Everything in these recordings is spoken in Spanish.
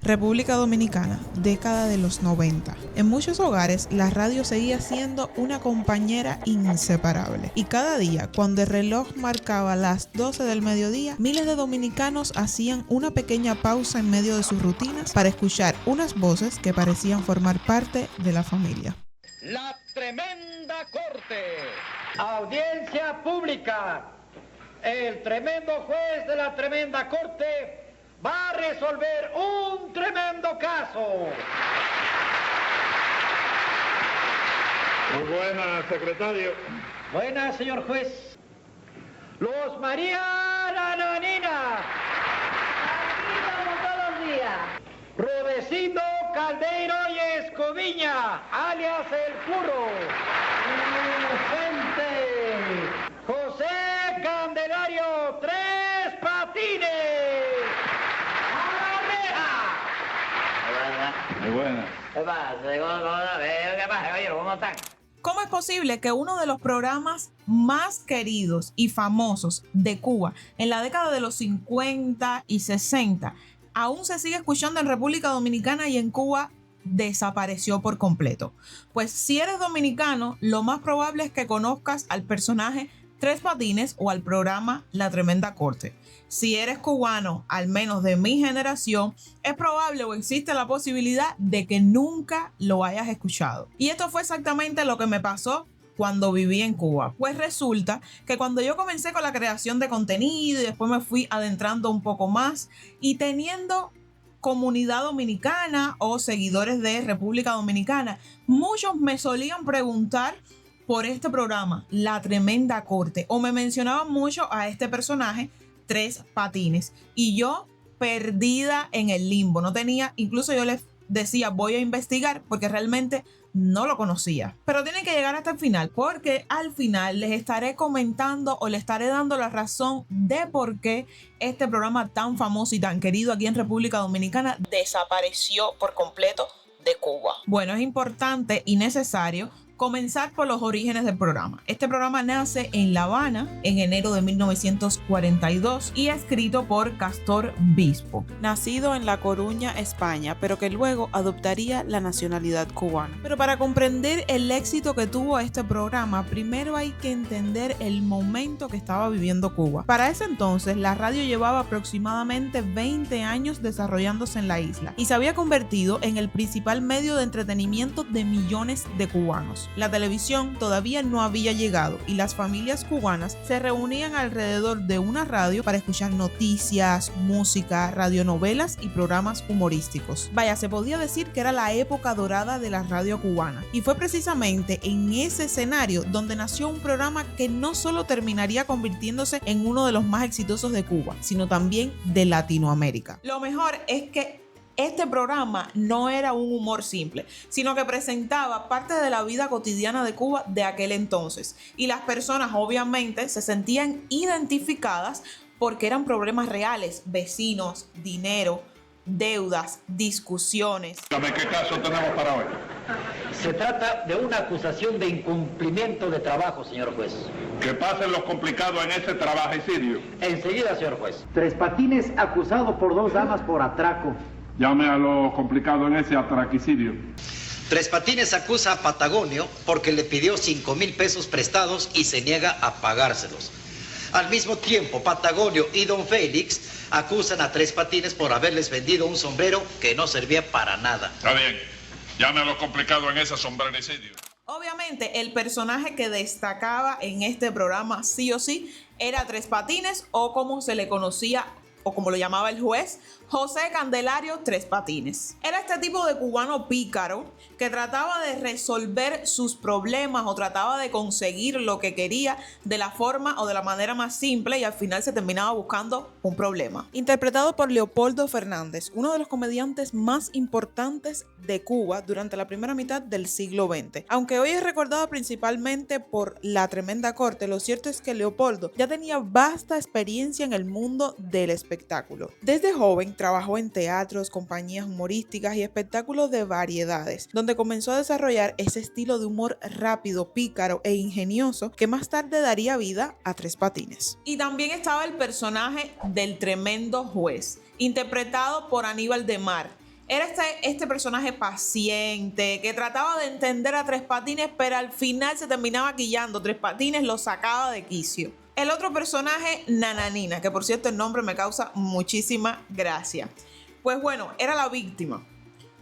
República Dominicana, década de los 90. En muchos hogares, la radio seguía siendo una compañera inseparable. Y cada día, cuando el reloj marcaba las 12 del mediodía, miles de dominicanos hacían una pequeña pausa en medio de sus rutinas para escuchar unas voces que parecían formar parte de la familia. La tremenda corte. Audiencia pública. El tremendo juez de la tremenda corte va a resolver un tremendo caso. Muy buenas, secretario. Buenas, señor juez. Los María Nananina. Aquí como todos los días. Rudecindo Caldeiro y Escoviña, alias El Furro. Inocente. José Candelario Tres Patines. ¡A la reja! Muy buenas. ¿Qué pasa? Oye, ¿cómo están? ¿Cómo es posible que uno de los programas más queridos y famosos de Cuba en la década de los 50 y 60 aún se sigue escuchando en República Dominicana y en Cuba desapareció por completo? Pues si eres dominicano, lo más probable es que conozcas al personaje Tres Patines o al programa La Tremenda Corte. Si eres cubano, al menos de mi generación, es probable o existe la posibilidad de que nunca lo hayas escuchado. Y esto fue exactamente lo que me pasó cuando viví en Cuba. Pues resulta que cuando yo comencé con la creación de contenido y después me fui adentrando un poco más y teniendo comunidad dominicana o seguidores de República Dominicana, muchos me solían preguntar por este programa, La Tremenda Corte, o me mencionaban mucho a este personaje, Tres Patines, y yo perdida en el limbo. No tenía, incluso yo les decía, voy a investigar porque realmente no lo conocía. Pero tienen que llegar hasta el final, porque al final les estaré comentando o les estaré dando la razón de por qué este programa tan famoso y tan querido aquí en República Dominicana desapareció por completo de Cuba. Bueno, es importante y necesario comenzar por los orígenes del programa. Este programa nace en La Habana en enero de 1942 y escrito por Castor Bispo, nacido en La Coruña, España, pero que luego adoptaría la nacionalidad cubana. Pero para comprender el éxito que tuvo este programa, primero hay que entender el momento que estaba viviendo Cuba. Para ese entonces, la radio llevaba aproximadamente 20 años desarrollándose en la isla y se había convertido en el principal medio de entretenimiento de millones de cubanos. La televisión todavía no había llegado y las familias cubanas se reunían alrededor de una radio para escuchar noticias, música, radionovelas y programas humorísticos. Vaya, se podía decir que era la época dorada de la radio cubana, y fue precisamente en ese escenario donde nació un programa que no solo terminaría convirtiéndose en uno de los más exitosos de Cuba, sino también de Latinoamérica. Lo mejor es que este programa no era un humor simple, sino que presentaba parte de la vida cotidiana de Cuba de aquel entonces. Y las personas obviamente se sentían identificadas porque eran problemas reales: vecinos, dinero, deudas, discusiones. Dígame, ¿qué caso tenemos para hoy? Se trata de una acusación de incumplimiento de trabajo, señor juez. Que pasen los complicados en ese trabajicidio. Enseguida, señor juez. Tres Patines acusado por dos damas por atraco. Llame a los complicados en ese atraquicidio. Tres Patines acusa a Patagonio porque le pidió 5,000 pesos prestados y se niega a pagárselos. Al mismo tiempo, Patagonio y Don Félix acusan a Tres Patines por haberles vendido un sombrero que no servía para nada. Está bien. Llame a los complicados en ese sombrericidio. Obviamente, el personaje que destacaba en este programa sí o sí era Tres Patines, o como se le conocía o como lo llamaba el juez, José Candelario Tres Patines. Era este tipo de cubano pícaro que trataba de resolver sus problemas o trataba de conseguir lo que quería de la forma o de la manera más simple, y al final se terminaba buscando un problema. Interpretado por Leopoldo Fernández, uno de los comediantes más importantes de Cuba durante la primera mitad del siglo XX. Aunque hoy es recordado principalmente por La Tremenda Corte, lo cierto es que Leopoldo ya tenía vasta experiencia en el mundo del espectáculo. Desde joven trabajó en teatros, compañías humorísticas y espectáculos de variedades, donde comenzó a desarrollar ese estilo de humor rápido, pícaro e ingenioso que más tarde daría vida a Tres Patines. Y también estaba el personaje del tremendo juez, interpretado por Aníbal de Mar, Era este personaje paciente que trataba de entender a Tres Patines, pero al final se terminaba quillando. Tres Patines lo sacaba de quicio. El otro personaje, Nananina, que por cierto el nombre me causa muchísima gracia. Pues bueno, era la víctima.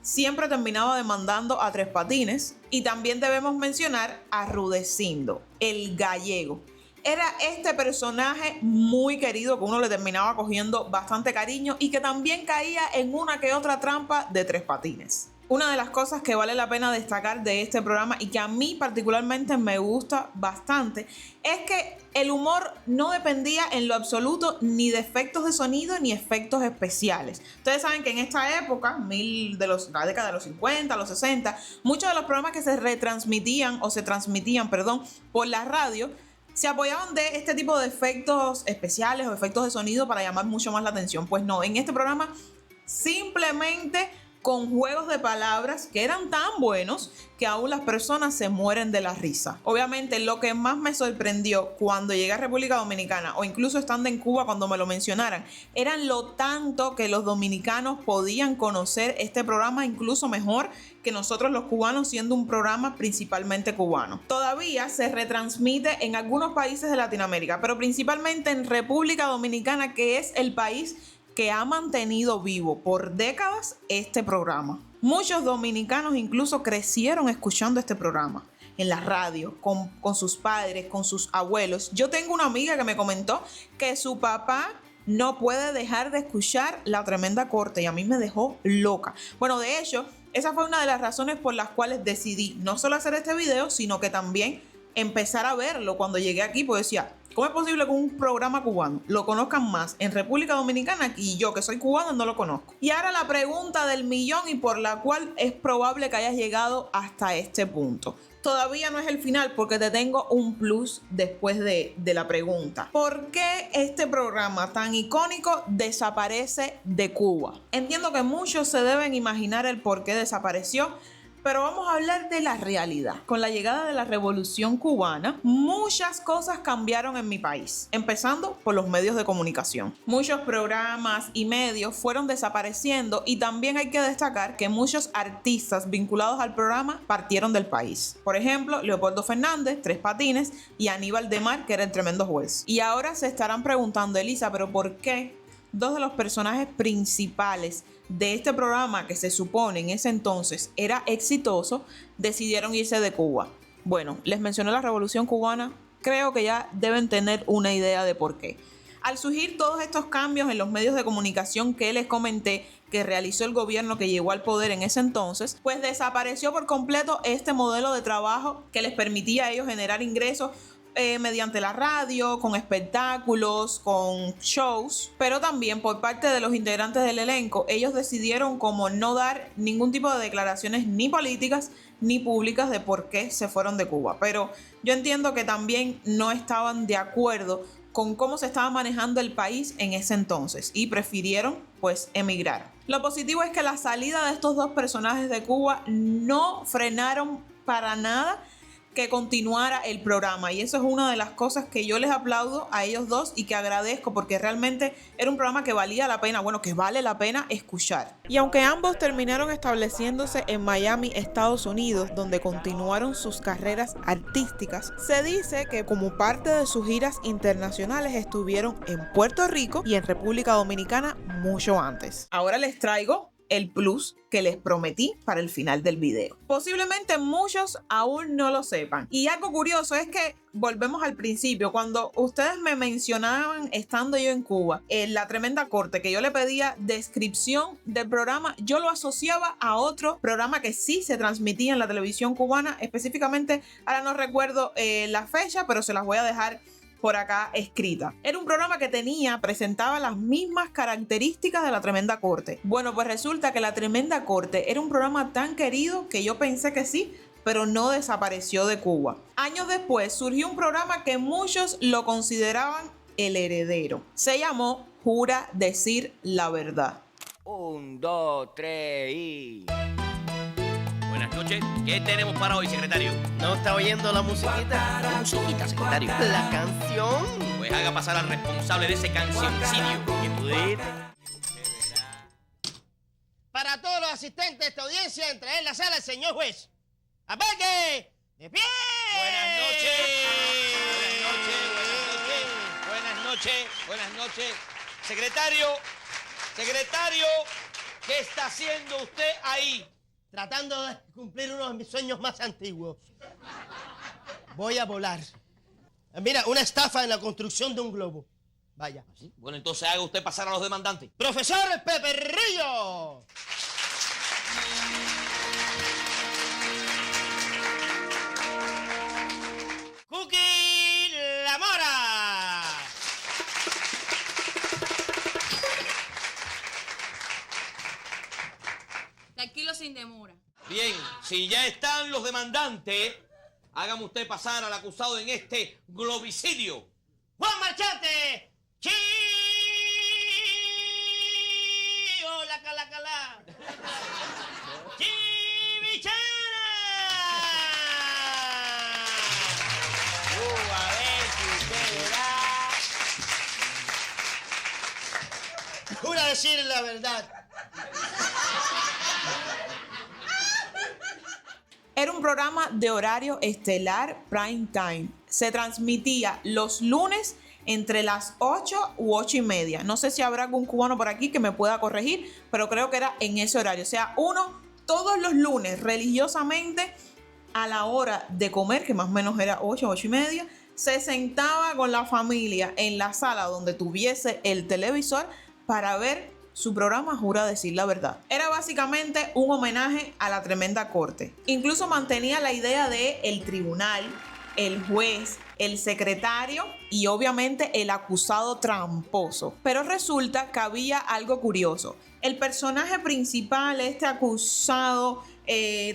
Siempre terminaba demandando a Tres Patines. Y también debemos mencionar a Rudecindo, el gallego. Era este personaje muy querido que uno le terminaba cogiendo bastante cariño y que también caía en una que otra trampa de Tres Patines. Una de las cosas que vale la pena destacar de este programa y que a mí particularmente me gusta bastante es que el humor no dependía en lo absoluto ni de efectos de sonido ni efectos especiales. Ustedes saben que en esta época, la década de los 50, los 60, muchos de los programas que se transmitían por la radio se apoyaban de este tipo de efectos especiales o efectos de sonido para llamar mucho más la atención. Pues no, en este programa simplemente con juegos de palabras que eran tan buenos que aún las personas se mueren de la risa. Obviamente lo que más me sorprendió cuando llegué a República Dominicana o incluso estando en Cuba cuando me lo mencionaran, eran lo tanto que los dominicanos podían conocer este programa incluso mejor que nosotros los cubanos, siendo un programa principalmente cubano. Todavía se retransmite en algunos países de Latinoamérica, pero principalmente en República Dominicana, que es el país que ha mantenido vivo por décadas este programa. Muchos dominicanos incluso crecieron escuchando este programa en la radio, con sus padres, con sus abuelos. Yo tengo una amiga que me comentó que su papá no puede dejar de escuchar La Tremenda Corte y a mí me dejó loca. Bueno, de hecho, esa fue una de las razones por las cuales decidí no solo hacer este video, sino que también empezar a verlo cuando llegué aquí, pues decía, ¿cómo es posible que un programa cubano lo conozcan más en República Dominicana y yo, que soy cubano, no lo conozco? Y ahora la pregunta del millón y por la cual es probable que hayas llegado hasta este punto. Todavía no es el final porque te tengo un plus después de la pregunta. ¿Por qué este programa tan icónico desaparece de Cuba? Entiendo que muchos se deben imaginar el por qué desapareció, pero vamos a hablar de la realidad. Con la llegada de la Revolución Cubana, muchas cosas cambiaron en mi país, empezando por los medios de comunicación. Muchos programas y medios fueron desapareciendo y también hay que destacar que muchos artistas vinculados al programa partieron del país. Por ejemplo, Leopoldo Fernández, Tres Patines y Aníbal de Mar, que era el tremendo juez. Y ahora se estarán preguntando, Elisa, ¿pero por qué dos de los personajes principales de este programa, que se supone en ese entonces era exitoso, decidieron irse de Cuba? Bueno, les mencioné la Revolución Cubana, creo que ya deben tener una idea de por qué. Al surgir todos estos cambios en los medios de comunicación que les comenté que realizó el gobierno que llegó al poder en ese entonces, pues desapareció por completo este modelo de trabajo que les permitía a ellos generar ingresos mediante la radio, con espectáculos, con shows, pero también por parte de los integrantes del elenco, ellos decidieron como no dar ningún tipo de declaraciones ni políticas ni públicas de por qué se fueron de Cuba. Pero yo entiendo que también no estaban de acuerdo con cómo se estaba manejando el país en ese entonces y prefirieron pues emigrar. Lo positivo es que la salida de estos dos personajes de Cuba no frenaron para nada que continuara el programa, y eso es una de las cosas que yo les aplaudo a ellos dos y que agradezco porque realmente era un programa que valía la pena, bueno, que vale la pena escuchar. Y aunque ambos terminaron estableciéndose en Miami, Estados Unidos, donde continuaron sus carreras artísticas, se dice que como parte de sus giras internacionales estuvieron en Puerto Rico y en República Dominicana mucho antes. Ahora les traigo el plus que les prometí para el final del video. Posiblemente muchos aún no lo sepan. Y algo curioso es que volvemos al principio. Cuando ustedes me mencionaban estando yo en Cuba, en La Tremenda Corte, que yo le pedía descripción del programa, yo lo asociaba a otro programa que sí se transmitía en la televisión cubana. Específicamente, ahora no recuerdo la fecha, pero se las voy a dejar por acá escrita. Era un programa que presentaba las mismas características de La Tremenda Corte. Bueno, pues resulta que La Tremenda Corte era un programa tan querido que yo pensé que sí, pero no desapareció de Cuba. Años después surgió un programa que muchos lo consideraban el heredero. Se llamó Jura Decir la Verdad. 1, 2, 3 y... Buenas noches. ¿Qué tenemos para hoy, secretario? ¿No está oyendo la musiquita? ¿Qué musiquita, secretario? ¿La canción? Pues haga pasar al responsable de ese cancioncidio. ¿Qué tú dices? Para todos los asistentes de esta audiencia, entre en la sala el señor juez. ¡Apague! ¡De pie! Buenas noches. Buenas noches. Buenas noches. Secretario, ¿qué está haciendo usted ahí? Tratando de cumplir uno de mis sueños más antiguos. Voy a volar. Mira, una estafa en la construcción de un globo. Vaya. ¿Sí? Bueno, entonces haga usted pasar a los demandantes. ¡Profesor Peperrillo! ¡Cookie La Mora! Tranquilo, sin demora. Bien, si ya están los demandantes, hágame usted pasar al acusado en este globicidio. ¡Juan Marchante! ¡Chi! ¡Hola, cala, cala! ¡Chivichana! A ver si usted verá. Jura decir la verdad. Era un programa de horario estelar prime time. Se transmitía los lunes entre las 8 u 8 y media. No sé si habrá algún cubano por aquí que me pueda corregir, pero creo que era en ese horario. O sea, uno todos los lunes religiosamente a la hora de comer, que más o menos era 8 y media, se sentaba con la familia en la sala donde tuviese el televisor para ver su programa Jura Decir la Verdad. Era básicamente un homenaje a la tremenda corte. Incluso mantenía la idea de el tribunal, el juez, el secretario y obviamente el acusado tramposo. Pero resulta que había algo curioso. El personaje principal, este acusado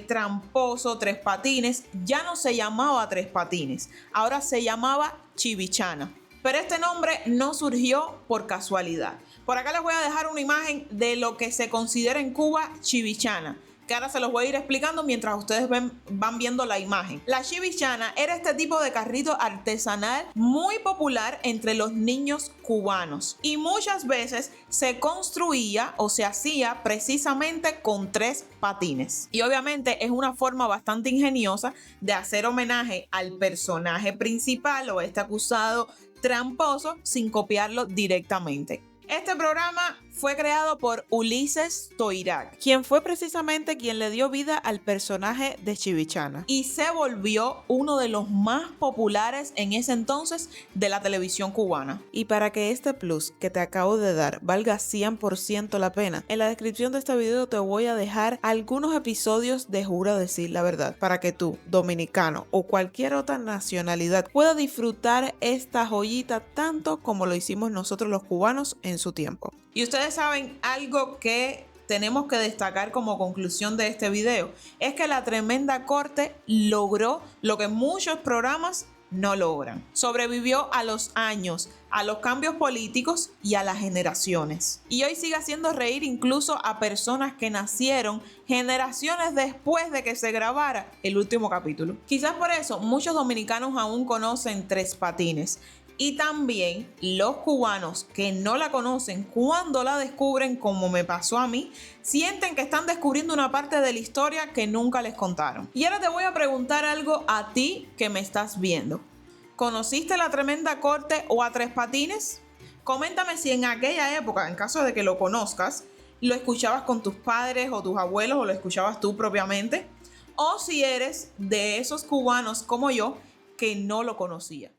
tramposo, Tres Patines, ya no se llamaba Tres Patines, ahora se llamaba Chivichana. Pero este nombre no surgió por casualidad. Por acá les voy a dejar una imagen de lo que se considera en Cuba chivichana, que ahora se los voy a ir explicando mientras ustedes van viendo la imagen. La chivichana era este tipo de carrito artesanal muy popular entre los niños cubanos y muchas veces se construía o se hacía precisamente con 3 patines. Y obviamente es una forma bastante ingeniosa de hacer homenaje al personaje principal o este acusado tramposo sin copiarlo directamente. Este programa fue creado por Ulises Toirac, quien fue precisamente quien le dio vida al personaje de Chivichana y se volvió uno de los más populares en ese entonces de la televisión cubana. Y para que este plus que te acabo de dar valga 100% la pena, en la descripción de este video te voy a dejar algunos episodios de Jura Decir la Verdad para que tú, dominicano o cualquier otra nacionalidad, pueda disfrutar esta joyita tanto como lo hicimos nosotros los cubanos en su tiempo. Y ustedes saben algo que tenemos que destacar como conclusión de este video, es que la tremenda corte logró lo que muchos programas no logran. Sobrevivió a los años, a los cambios políticos y a las generaciones. Y hoy sigue haciendo reír incluso a personas que nacieron generaciones después de que se grabara el último capítulo. Quizás por eso muchos dominicanos aún conocen Tres Patines. Y también los cubanos que no la conocen, cuando la descubren, como me pasó a mí, sienten que están descubriendo una parte de la historia que nunca les contaron. Y ahora te voy a preguntar algo a ti que me estás viendo. ¿Conociste la tremenda corte o a Tres Patines? Coméntame si en aquella época, en caso de que lo conozcas, lo escuchabas con tus padres o tus abuelos o lo escuchabas tú propiamente. O si eres de esos cubanos como yo que no lo conocía.